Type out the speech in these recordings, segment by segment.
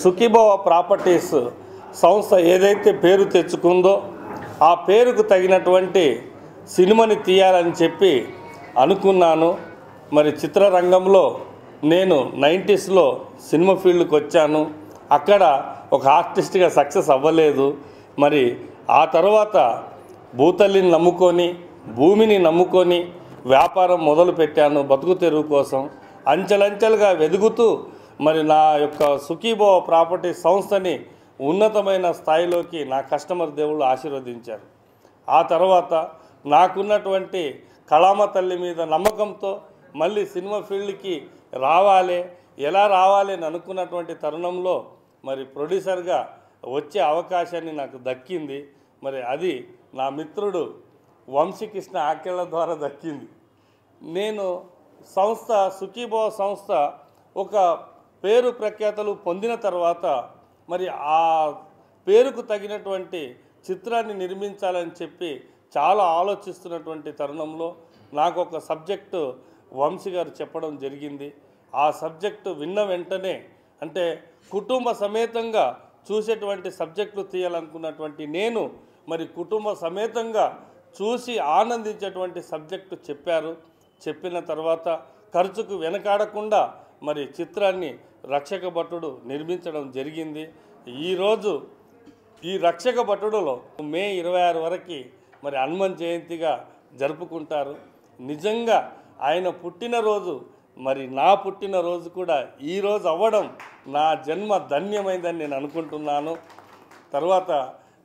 Sukhibhava properties సంస్థ ఏదైతే పేరు తెచ్చుకుందో ఆ పేరుకు తగినటువంటి సినిమాని తీయాలని చెప్పి అనుకున్నాను. మరి చిత్రరంగంలో నేను 90స్లో సినిమా ఫీల్డ్కి వచ్చాను. అక్కడ ఒక ఆర్టిస్ట్గా సక్సెస్ అవ్వలేదు. మరి ఆ తర్వాత భూతల్లిని నమ్ముకొని భూమిని నమ్ముకొని వ్యాపారం మొదలుపెట్టాను బతుకు తెరువు కోసం. అంచెలంచెలుగా వెదుగుతూ మరి నా యొక్క సుఖీభవ ప్రాపర్టీ సంస్థని ఉన్నతమైన స్థాయిలోకి నా కస్టమర్ దేవుళ్ళు ఆశీర్వదించారు. ఆ తర్వాత నాకున్నటువంటి కళామ తల్లి మీద నమ్మకంతో మళ్ళీ సినిమా ఫీల్డ్కి రావాలి, ఎలా రావాలి అని అనుకున్నటువంటి తరుణంలో మరి ప్రొడ్యూసర్గా వచ్చే అవకాశాన్ని నాకు దక్కింది. మరి అది నా మిత్రుడు వంశీకృష్ణ ఆఖ్యల ద్వారా దక్కింది. నేను సంస్థ సుఖీభవ సంస్థ ఒక పేరు ప్రఖ్యాతలు పొందిన తర్వాత మరి ఆ పేరుకు తగినటువంటి చిత్రాన్ని నిర్మించాలని చెప్పి చాలా ఆలోచిస్తున్నటువంటి తరుణంలో నాకు ఒక సబ్జెక్టు వంశీ గారు చెప్పడం జరిగింది. ఆ సబ్జెక్టు విన్న వెంటనే అంటే కుటుంబ సమేతంగా చూసేటువంటి సబ్జెక్టులు తీయాలనుకున్నటువంటి నేను మరి కుటుంబ సమేతంగా చూసి ఆనందించేటువంటి సబ్జెక్టు చెప్పారు. చెప్పిన తర్వాత ఖర్చుకు వెనకాడకుండా మరి చిత్రాన్ని రక్షక భటుడు నిర్మించడం జరిగింది. ఈరోజు ఈ రక్షక భటుడులో మే 26 వరకు మరి హనుమాన్ జయంతిగా జరుపుకుంటారు. నిజంగా ఆయన పుట్టినరోజు మరి నా పుట్టినరోజు కూడా ఈరోజు అవ్వడం నా జన్మ ధన్యమైందని నేను అనుకుంటున్నాను. తర్వాత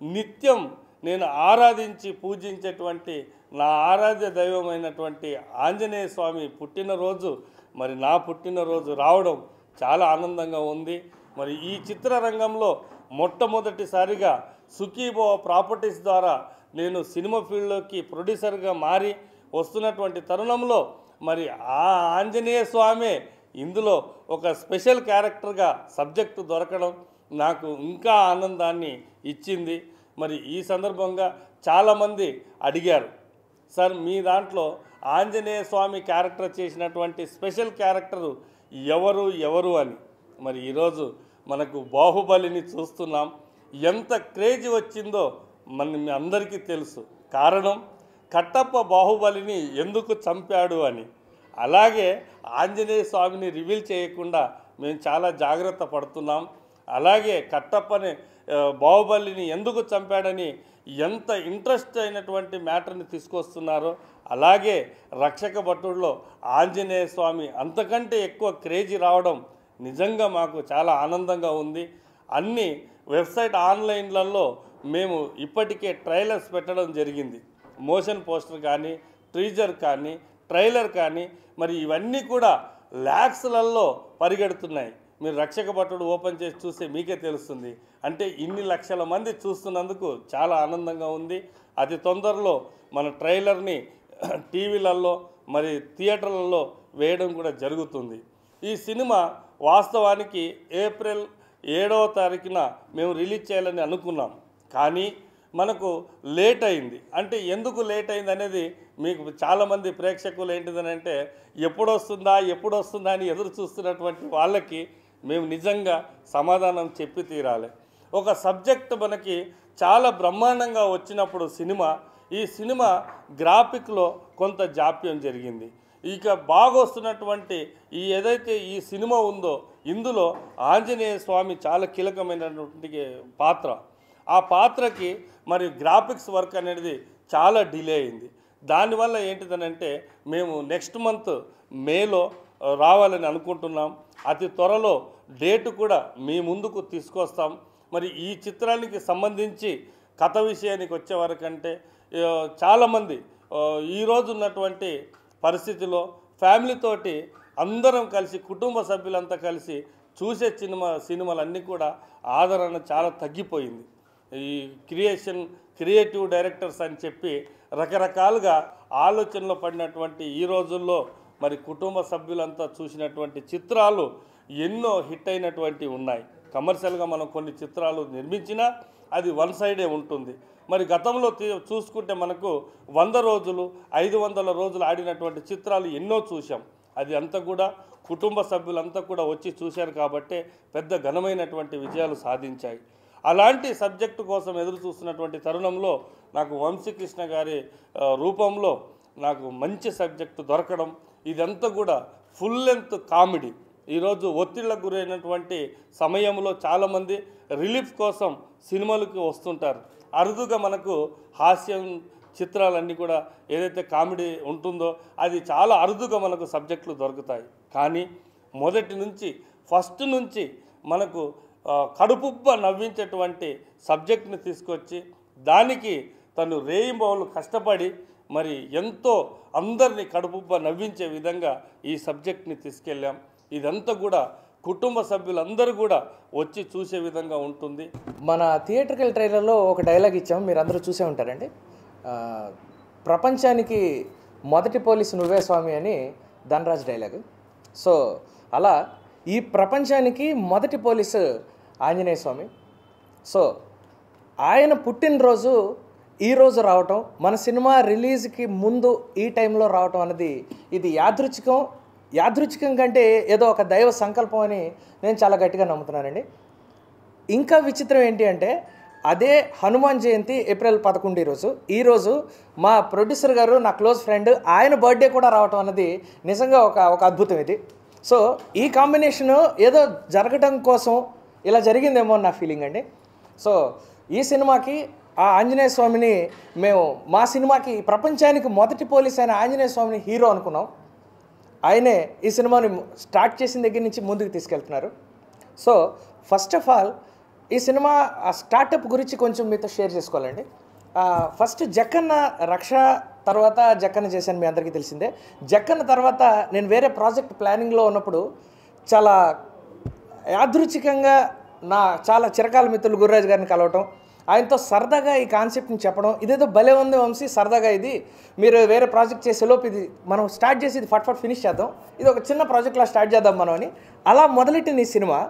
నిత్యం నేను ఆరాధించి పూజించేటువంటి నా ఆరాధ్య దైవమైనటువంటి ఆంజనేయ స్వామి పుట్టినరోజు మరి నా పుట్టినరోజు రావడం చాలా ఆనందంగా ఉంది. మరి ఈ చిత్రరంగంలో మొట్టమొదటిసారిగా సుఖీభవ ప్రాపర్టీస్ ద్వారా నేను సినిమా ఫీల్డ్లోకి ప్రొడ్యూసర్గా మారి వస్తున్నటువంటి తరుణంలో మరి ఆ ఆంజనేయ స్వామే ఇందులో ఒక స్పెషల్ క్యారెక్టర్గా సబ్జెక్టు దొరకడం నాకు ఇంకా ఆనందాన్ని ఇచ్చింది. మరి ఈ సందర్భంగా చాలామంది అడిగారు, సార్ మీ దాంట్లో ఆంజనేయ స్వామి క్యారెక్టర్ చేసినటువంటి స్పెషల్ క్యారెక్టరు ఎవరు అని. మరి ఈరోజు మనకు బాహుబలిని చూస్తున్నాం. ఎంత క్రేజ్ వచ్చిందో మీ అందరికీ తెలుసు. కారణం కట్టప్ప బాహుబలిని ఎందుకు చంపాడు అని. అలాగే ఆంజనేయ స్వామిని రివీల్ చేయకుండా మేము చాలా జాగ్రత్త పడుతున్నాం. అలాగే కట్టప్పని బాహుబలిని ఎందుకు చంపాడని ఎంత ఇంట్రెస్ట్ అయినటువంటి మ్యాటర్ని తీసుకొస్తున్నారో అలాగే రక్షక భటుడులో ఆంజనేయ స్వామి అంతకంటే ఎక్కువ క్రేజీ రావడం నిజంగా మాకు చాలా ఆనందంగా ఉంది. అన్ని వెబ్సైట్ ఆన్లైన్లలో మేము ఇప్పటికే ట్రైలర్స్ పెట్టడం జరిగింది. మోషన్ పోస్టర్ కానీ టీజర్ కానీ ట్రైలర్ కానీ మరి ఇవన్నీ కూడా ల్యాక్స్లలో పరిగెడుతున్నాయి. మీరు రక్షక భటుడు ఓపెన్ చేసి చూస్తే మీకే తెలుస్తుంది. అంటే ఇన్ని లక్షల మంది చూస్తున్నందుకు చాలా ఆనందంగా ఉంది. అతి తొందరలో మన ట్రైలర్ని టీవీలలో మరి థియేటర్లలో వేయడం కూడా జరుగుతుంది. ఈ సినిమా వాస్తవానికి ఏప్రిల్ 7వ తారీఖున మేము రిలీజ్ చేయాలని అనుకున్నాం. కానీ మనకు లేట్ అయింది. అంటే ఎందుకు లేట్ అయింది అనేది మీకు చాలామంది ప్రేక్షకులు ఏంటిదనంటే ఎప్పుడు వస్తుందా అని ఎదురు చూస్తున్నటువంటి వాళ్ళకి మేము నిజంగా సమాధానం చెప్పి తీరాలి. ఒక సబ్జెక్ట్ మనకి చాలా బ్రహ్మాండంగా వచ్చినప్పుడు ఈ సినిమా గ్రాఫిక్లో కొంత జాప్యం జరిగింది. ఇక బాగా వస్తున్నటువంటి ఏదైతే ఈ సినిమా ఉందో ఇందులో ఆంజనేయ స్వామి చాలా కీలకమైనటువంటి పాత్ర. ఆ పాత్రకి మరి గ్రాఫిక్స్ వర్క్ అనేది చాలా డిలే అయింది. దానివల్ల ఏంటిదనంటే మేము నెక్స్ట్ మంత్ మేలో రావాలని అనుకుంటున్నాం. అతి త్వరలో డేటు కూడా మీ ముందుకు తీసుకొస్తాం. మరి ఈ చిత్రానికి సంబంధించి కథ విషయానికి వచ్చే వరకంటే చాలామంది ఈరోజు ఉన్నటువంటి పరిస్థితిలో ఫ్యామిలీతోటి అందరం కలిసి కుటుంబ సభ్యులంతా కలిసి చూసే సినిమాలన్నీ కూడా ఆదరణ చాలా తగ్గిపోయింది. ఈ క్రియేటివ్ డైరెక్టర్స్ అని చెప్పి రకరకాలుగా ఆలోచనలో పడినటువంటి ఈ రోజుల్లో మరి కుటుంబ సభ్యులంతా చూసినటువంటి చిత్రాలు ఎన్నో హిట్ అయినటువంటి ఉన్నాయి. కమర్షియల్గా మనం కొన్ని చిత్రాలు నిర్మించినా అది వన్ సైడే ఉంటుంది. మరి గతంలో చూసుకుంటే మనకు 100 రోజులు 500 రోజులు ఆడినటువంటి చిత్రాలు ఎన్నో చూసాం. అది అంతా కూడా కుటుంబ సభ్యులంతా కూడా వచ్చి చూశారు కాబట్టే పెద్ద ఘనమైనటువంటి విజయాలు సాధించాయి. అలాంటి సబ్జెక్టు కోసం ఎదురు చూస్తున్నటువంటి తరుణంలో నాకు వంశీకృష్ణ గారి రూపంలో నాకు మంచి సబ్జెక్టు దొరకడం, ఇదంతా కూడా ఫుల్ లెంత్ కామెడీ. ఈరోజు ఒత్తిళ్లకు గురైనటువంటి సమయంలో చాలామంది రిలీఫ్ కోసం సినిమాలకు వస్తుంటారు. అరుదుగా మనకు హాస్యం చిత్రాలన్నీ కూడా ఏదైతే కామెడీ ఉంటుందో అది చాలా అరుదుగా మనకు సబ్జెక్టులు దొరుకుతాయి. కానీ ఫస్ట్ నుంచి మనకు కడుపుబ్బ నవ్వించేటువంటి సబ్జెక్ట్ని తీసుకొచ్చి దానికి తను రేయింబవళ్ళు కష్టపడి మరి ఎంతో అందరినీ కడుపుబ్బ నవ్వించే విధంగా ఈ సబ్జెక్ట్ని తీసుకెళ్ళాం. ఇదంతా కూడా కుటుంబ సభ్యులందరూ కూడా వచ్చి చూసే విధంగా ఉంటుంది. మన థియేట్రికల్ ట్రైలర్లో ఒక డైలాగ్ ఇచ్చాము, మీరు అందరూ చూసే ఉంటారండి. ప్రపంచానికి మొదటి పోలీసు నువ్వే స్వామి అని ధనరాజ్ డైలాగ్. సో అలా ఈ ప్రపంచానికి మొదటి పోలీసు ఆంజనేయ స్వామి. సో ఆయన పుట్టినరోజు ఈరోజు రావటం, మన సినిమా రిలీజ్కి ముందు ఈ టైంలో రావటం అన్నది ఇది యాదృచ్ఛికం కంటే ఏదో ఒక దైవ సంకల్పం అని నేను చాలా గట్టిగా నమ్ముతున్నానండి. ఇంకా విచిత్రం ఏంటి అంటే అదే హనుమాన్ జయంతి ఏప్రిల్ 11 ఈరోజు మా ప్రొడ్యూసర్ గారు, నా క్లోజ్ ఫ్రెండ్, ఆయన బర్త్డే కూడా రావటం అన్నది నిజంగా ఒక అద్భుతం ఇది. సో ఈ కాంబినేషను ఏదో జరగడం కోసం ఇలా జరిగిందేమో నా ఫీలింగ్ అండి. సో ఈ సినిమాకి ఆ ఆంజనేయ స్వామిని మేము మా సినిమాకి ప్రపంచానికి మొదటి పోలీస్ అయిన ఆంజనేయ స్వామిని హీరో అనుకున్నాం. ఆయనే ఈ సినిమాని స్టార్ట్ చేసిన దగ్గర నుంచి ముందుకు తీసుకెళ్తున్నారు. సో ఫస్ట్ ఆఫ్ ఆల్ ఈ సినిమా స్టార్టప్ గురించి కొంచెం మీతో షేర్ చేసుకోవాలండి. ఫస్ట్ జక్కన్న రక్ష తర్వాత జక్కన్న చేశాను, మీ అందరికీ తెలిసిందే. జక్కన్న తర్వాత నేను వేరే ప్రాజెక్ట్ ప్లానింగ్లో ఉన్నప్పుడు చాలా యాదృచ్ఛికంగా నా చాలా చిరకాల మిత్రులు గురురాజు గారిని కలవటం, ఆయనతో సరదాగా ఈ కాన్సెప్ట్ని చెప్పడం, ఇదేదో భలే ఉంది వంశీ, సరదాగా ఇది మీరు వేరే ప్రాజెక్ట్ చేసేలోపు ఇది మనం స్టార్ట్ చేసి ఇది ఫట్ ఫినిష్ చేద్దాం, ఇది ఒక చిన్న ప్రాజెక్ట్లా స్టార్ట్ చేద్దాం మనం అని అలా మొదలెట్టిన ఈ సినిమా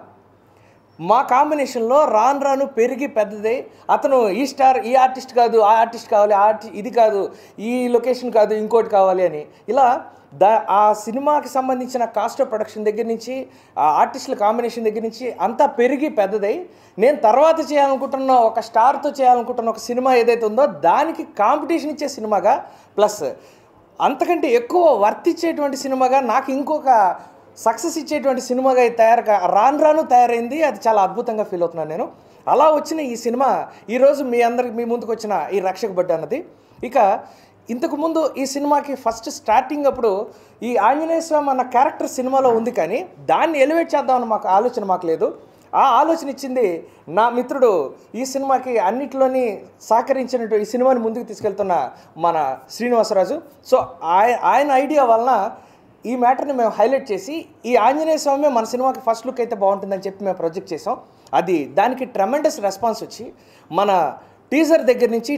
మా కాంబినేషన్లో రాను పెరిగి పెద్దదై అతను ఈ స్టార్ ఈ ఆర్టిస్ట్ కాదు, ఆ ఆర్టిస్ట్ కావాలి, ఇది కాదు, ఈ లొకేషన్ కాదు, ఇంకోటి కావాలి అని ఇలా ఆ సినిమాకి సంబంధించిన కాస్ట్ ఆఫ్ ప్రొడక్షన్ దగ్గర నుంచి ఆ ఆర్టిస్టుల కాంబినేషన్ దగ్గర నుంచి అంతా పెరిగి పెద్దదై నేను తర్వాత చేయాలనుకుంటున్న ఒక స్టార్తో చేయాలనుకుంటున్న ఒక సినిమా ఏదైతే ఉందో దానికి కాంపిటీషన్ ఇచ్చే సినిమాగా, ప్లస్ అంతకంటే ఎక్కువ వర్తిచ్చేటువంటి సినిమాగా, నాకు ఇంకొక సక్సెస్ ఇచ్చేటువంటి సినిమాగా రాను తయారైంది. అది చాలా అద్భుతంగా ఫీల్ అవుతున్నాను నేను. అలా వచ్చిన ఈ సినిమా ఈరోజు మీ ముందుకు వచ్చిన ఈ రక్షక భట్ అన్నది. ఇక ఇంతకుముందు ఈ సినిమాకి ఫస్ట్ స్టార్టింగ్ అప్పుడు ఈ ఆంజనేయ స్వామి అన్న క్యారెక్టర్ సినిమాలో ఉంది, కానీ దాన్ని ఎలివేట్ చేద్దామని ఆలోచన మాకు లేదు. ఆ ఆలోచన ఇచ్చింది నా మిత్రుడు, ఈ సినిమాకి అన్నిట్లోని సహకరించినట్టు ఈ సినిమాని ముందుకు తీసుకెళ్తున్న మన శ్రీనివాసరాజు. సో ఆయన ఐడియా వలన ఈ మ్యాటర్ని మేము హైలైట్ చేసి ఈ ఆంజనేయ స్వామి మన సినిమాకి ఫస్ట్ లుక్ అయితే బాగుంటుందని చెప్పి మేము ప్రొజెక్ట్ చేసాం. దానికి ట్రెమెండస్ రెస్పాన్స్ వచ్చి మన టీజర్ దగ్గర నుంచి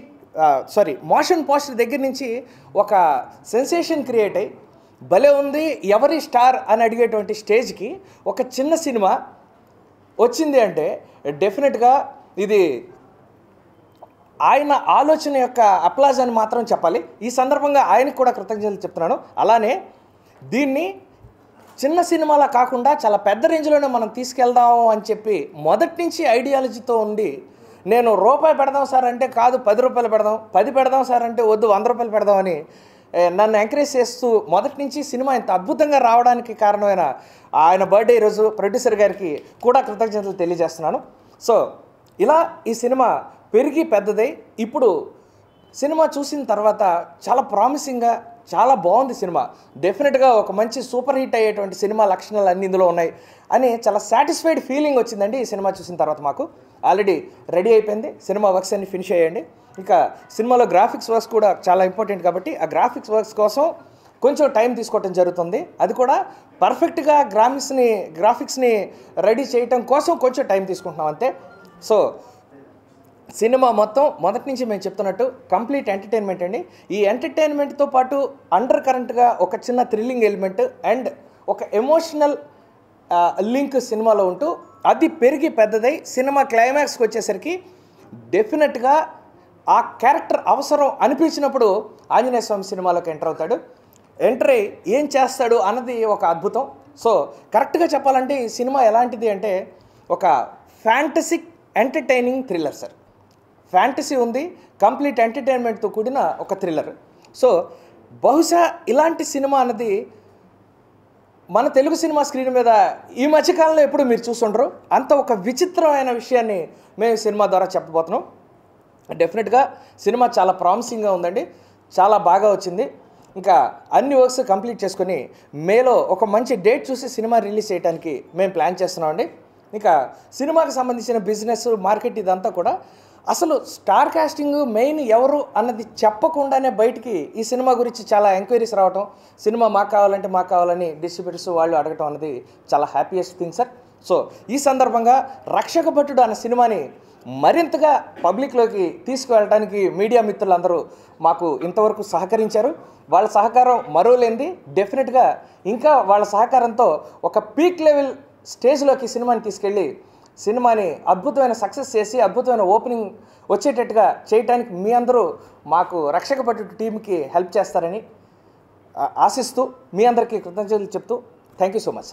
మోషన్ పోస్టర్ దగ్గర నుంచి ఒక సెన్సేషన్ క్రియేట్ అయ్యి భలే ఉంది, ఎవరి స్టార్ అని అడిగేటువంటి స్టేజ్కి ఒక చిన్న సినిమా వచ్చింది అంటే డెఫినెట్గా ఇది ఆయన ఆలోచన యొక్క అప్లాజ్ అని మాత్రం చెప్పాలి. ఈ సందర్భంగా ఆయనకు కూడా కృతజ్ఞతలు చెప్తున్నాను. అలానే దీన్ని చిన్న సినిమాలా కాకుండా చాలా పెద్ద రేంజ్లోనే మనం తీసుకెళ్దాం అని చెప్పి మొదటి నుంచి ఐడియాలజీతో ఉండి, నేను రూపాయి పెడదాం సార్ అంటే కాదు 10 రూపాయలు పెడదాం, 10 పెడదాం సార్ అంటే వద్దు 100 రూపాయలు పెడదామని నన్ను ఎంకరేజ్ చేస్తూ మొదటి నుంచి సినిమా ఇంత అద్భుతంగా రావడానికి కారణమైన ఆయన బర్త్డే ఈరోజు ప్రొడ్యూసర్ గారికి కూడా కృతజ్ఞతలు తెలియజేస్తున్నాను. సో ఇలా ఈ సినిమా పెరిగి పెద్దదై ఇప్పుడు సినిమా చూసిన తర్వాత చాలా ప్రామిసింగ్గా చాలా బాగుంది సినిమా. డెఫినెట్గా ఒక మంచి సూపర్ హిట్ అయ్యేటువంటి సినిమా లక్షణాలు అన్నీ ఇందులో ఉన్నాయి అని చాలా సాటిస్ఫైడ్ ఫీలింగ్ వచ్చిందండి ఈ సినిమా చూసిన తర్వాత. మాకు ఆల్రెడీ రెడీ అయిపోయింది, సినిమా వర్క్స్ అన్ని ఫినిష్ అయ్యండి. ఇంకా సినిమాలో గ్రాఫిక్స్ వర్క్స్ కూడా చాలా ఇంపార్టెంట్ కాబట్టి ఆ గ్రాఫిక్స్ వర్క్స్ కోసం కొంచెం టైం తీసుకోవటం జరుగుతుంది. అది కూడా పర్ఫెక్ట్గా గ్రాఫిక్స్ని రెడీ చేయటం కోసం కొంచెం టైం తీసుకుంటున్నాం అంతే. సో సినిమా మొత్తం మొదటి నుంచి మేము చెప్తున్నట్టు కంప్లీట్ ఎంటర్టైన్మెంట్ అండి. ఈ ఎంటర్టైన్మెంట్తో పాటు అండర్ కరెంట్గా ఒక చిన్న థ్రిల్లింగ్ ఎలిమెంట్ అండ్ ఒక ఎమోషనల్ లింక్ సినిమాలో ఉంటూ అది పెరిగి పెద్దదై సినిమా క్లైమాక్స్కి వచ్చేసరికి డెఫినెట్గా ఆ క్యారెక్టర్ అవసరం అనిపించినప్పుడు ఆంజనేయ స్వామి సినిమాలోకి ఎంటర్ అవుతాడు. ఎంటర్ అయ్యి ఏం చేస్తాడు అన్నది ఒక అద్భుతం. సో కరెక్ట్గా చెప్పాలంటే ఈ సినిమా ఎలాంటిది అంటే ఒక ఫ్యాంటసిక్ ఎంటర్టైనింగ్ థ్రిల్లర్ సార్. ఫ్యాంటసీ ఉంది, కంప్లీట్ ఎంటర్టైన్మెంట్తో కూడిన ఒక థ్రిల్లర్. సో బహుశా ఇలాంటి సినిమా అన్నది మన తెలుగు సినిమా స్క్రీన్ మీద ఈ మధ్యకాలంలో ఎప్పుడు మీరు చూసుండరు. అంత ఒక విచిత్రమైన విషయాన్ని మేము సినిమా ద్వారా చెప్పబోతున్నాం. డెఫినెట్గా సినిమా చాలా ప్రామిసింగ్గా ఉందండి, చాలా బాగా వచ్చింది. ఇంకా అన్ని వర్క్స్ కంప్లీట్ చేసుకొని మేలో ఒక మంచి డేట్ చూసి సినిమా రిలీజ్ చేయడానికి మేము ప్లాన్ చేస్తున్నామండి. ఇంకా సినిమాకి సంబంధించిన బిజినెస్, మార్కెట్ ఇదంతా కూడా అసలు స్టార్ కాస్టింగ్ మెయిన్ ఎవరు అన్నది చెప్పకుండానే బయటికి ఈ సినిమా గురించి చాలా ఎంక్వైరీస్ రావటం, సినిమా మాకు కావాలని డిస్ట్రిబ్యూటర్స్ వాళ్ళు అడగటం అన్నది చాలా హ్యాపీయెస్ట్ థింగ్ సార్. సో ఈ సందర్భంగా రక్షక భటుడు అన్న సినిమాని మరింతగా పబ్లిక్లోకి తీసుకువెళ్ళడానికి మీడియా మిత్రులందరూ మాకు ఇంతవరకు సహకరించారు. వాళ్ళ సహకారం మరోలేంది. డెఫినెట్గా ఇంకా వాళ్ళ సహకారంతో ఒక పీక్ లెవెల్ స్టేజ్లోకి సినిమాని తీసుకెళ్ళి సినిమాని అద్భుతమైన సక్సెస్ చేసి అద్భుతమైన ఓపెనింగ్ వచ్చేటట్టుగా చేయడానికి మీ అందరూ మాకు రక్షక భటుడు టీంకి హెల్ప్ చేస్తారని ఆశిస్తూ మీ అందరికీ కృతజ్ఞతలు చెప్తూ థ్యాంక్ యూ సో మచ్.